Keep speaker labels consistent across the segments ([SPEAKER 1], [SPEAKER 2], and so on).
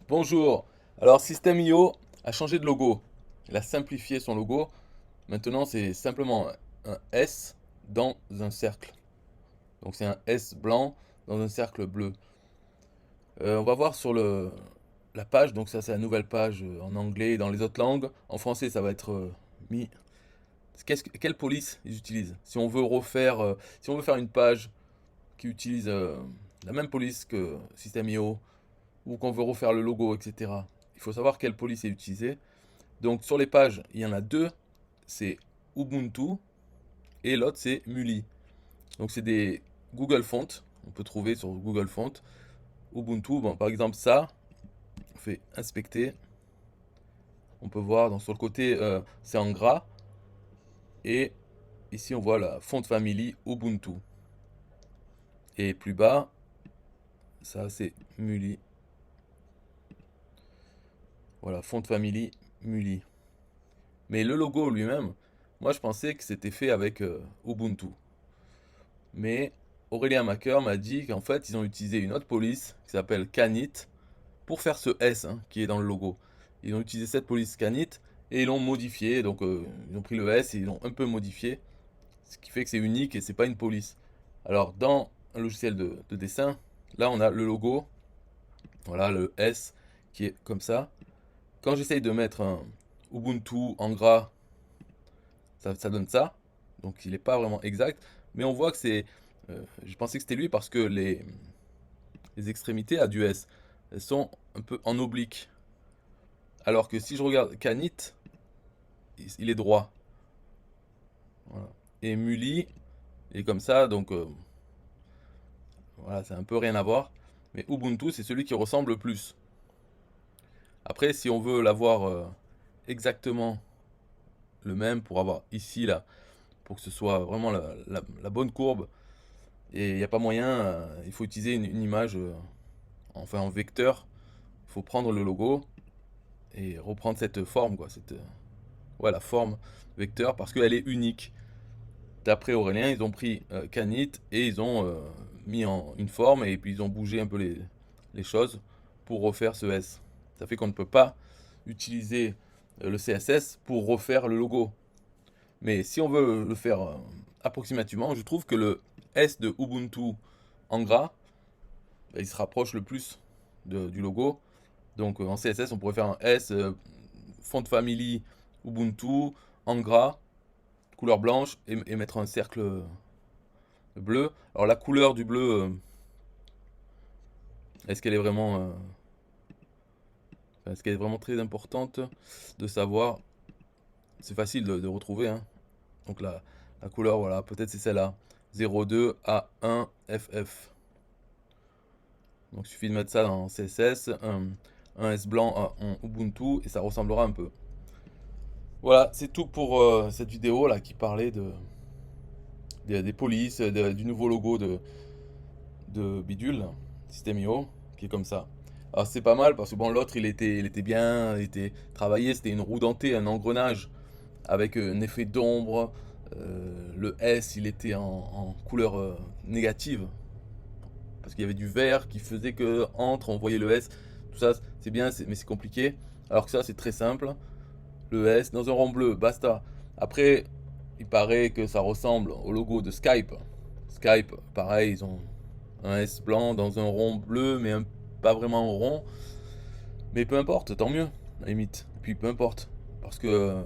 [SPEAKER 1] Bonjour. Alors System.io a changé de logo. Il a simplifié son logo. Maintenant, c'est simplement un S dans un cercle. Donc c'est un S blanc dans un cercle bleu. On va voir sur la page. Donc ça, c'est la nouvelle page en anglais et dans les autres langues. En français, ça va être mis. Quelle police ils utilisent? Si on veut refaire, si on veut faire une page qui utilise la même police que System.io ou qu'on veut refaire le logo, etc. Il faut savoir quelle police est utilisée. Donc sur les pages, il y en a deux, c'est Ubuntu et l'autre c'est Muli. Donc c'est des Google Fonts, on peut trouver sur Google Fonts. Ubuntu, bon, par exemple ça, on fait inspecter, on peut voir sur le côté c'est en gras et ici on voit la font family Ubuntu. Et plus bas, ça c'est Muli. Voilà, font family Muli. Mais le logo lui-même, moi je pensais que c'était fait avec Ubuntu. Mais Aurélien Macker m'a dit qu'en fait ils ont utilisé une autre police qui s'appelle Canit pour faire ce S hein, qui est dans le logo. Ils ont utilisé cette police Canit et ils l'ont modifié. Donc ils ont pris le S et ils l'ont un peu modifié. Ce qui fait que c'est unique et c'est pas une police. Alors dans un logiciel de dessin, là on a le logo. Voilà le S qui est comme ça. Quand j'essaye de mettre un Ubuntu en gras, ça donne ça. Donc il n'est pas vraiment exact. Mais on voit que c'est. Je pensais que c'était lui parce que les extrémités à du S elles sont un peu en oblique. Alors que si je regarde Canit, il est droit. Voilà. Et Muli est comme ça, donc voilà, c'est un peu rien à voir. Mais Ubuntu, c'est celui qui ressemble le plus. Après, si on veut l'avoir exactement le même pour avoir ici, là, pour que ce soit vraiment la bonne courbe, et il n'y a pas moyen, il faut utiliser une image, enfin en vecteur. Il faut prendre le logo et reprendre cette forme, quoi, ouais, la forme vecteur, parce qu'elle est unique. D'après Aurélien, ils ont pris Canit et ils ont mis en une forme et puis ils ont bougé un peu les choses pour refaire ce S. Ça fait qu'on ne peut pas utiliser le CSS pour refaire le logo. Mais si on veut le faire approximativement, je trouve que le S de Ubuntu en gras, bah, il se rapproche le plus du logo. Donc en CSS, on pourrait faire un S, font family Ubuntu, en gras, couleur blanche, et mettre un cercle bleu. Alors la couleur du bleu, est-ce qu'elle est vraiment, est-ce qu'elle est vraiment très importante de savoir? C'est facile de retrouver, hein. Donc la couleur, voilà, peut-être c'est celle-là. 02 A1 FF. Donc il suffit de mettre ça dans CSS, un S blanc en Ubuntu, et ça ressemblera un peu. Voilà, c'est tout pour cette vidéo là qui parlait des polices, du nouveau logo de Bidule, System.io, qui est comme ça. Alors c'est pas mal parce que bon, l'autre il était bien, il était travaillé, c'était une roue dentée, un engrenage avec un effet d'ombre. Le S il était en couleur négative parce qu'il y avait du vert qui faisait que entre on voyait le S. Tout ça c'est bien, mais c'est compliqué. Alors que ça c'est très simple. Le S dans un rond bleu, basta. Après, il paraît que ça ressemble au logo de Skype. Skype, pareil, ils ont un S blanc dans un rond bleu, mais pas vraiment rond. Mais peu importe, tant mieux, à la limite. Et puis peu importe, parce que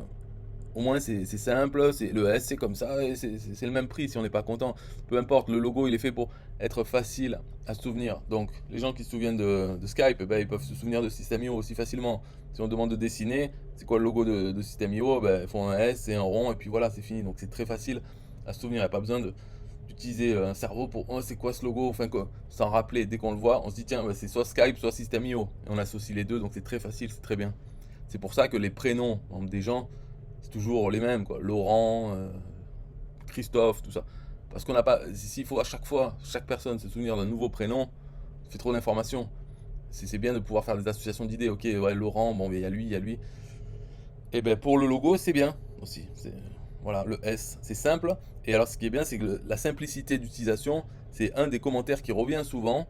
[SPEAKER 1] au moins c'est simple, le S c'est comme ça, et c'est le même prix si on n'est pas content. Peu importe, le logo il est fait pour être facile à se souvenir. Donc les gens qui se souviennent de Skype, eh ben, ils peuvent se souvenir de System.io aussi facilement. Si on demande de dessiner, c'est quoi le logo de System.io, ben, ils font un S et un rond, et puis voilà, c'est fini. Donc c'est très facile à se souvenir, il n'y a pas besoin d'utiliser un cerveau pour oh, c'est quoi ce logo, enfin quoi, s'en rappeler. Dès qu'on le voit, on se dit tiens, ben, c'est soit Skype, soit System.io. Et on associe les deux, donc c'est très facile, c'est très bien. C'est pour ça que les prénoms des gens, c'est toujours les mêmes, quoi. Laurent, Christophe, tout ça. Parce qu'on n'a pas. S'il faut à chaque fois, chaque personne se souvenir d'un nouveau prénom, ça fait trop d'informations. C'est bien de pouvoir faire des associations d'idées. Ok, ouais, Laurent, bon, il y a lui, il y a lui. Et ben pour le logo, c'est bien aussi. Voilà, le S, c'est simple. Et alors, ce qui est bien, c'est que la simplicité d'utilisation, c'est un des commentaires qui revient souvent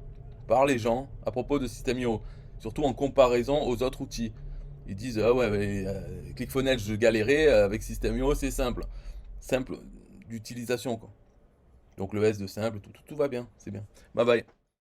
[SPEAKER 1] par les gens à propos de System.io. surtout en comparaison aux autres outils. Ils disent, ah ouais, mais, ClickFunnels, je galérais, avec System.io, c'est simple. Simple d'utilisation, quoi. Donc le S de simple, tout va bien, c'est bien. Bye bye.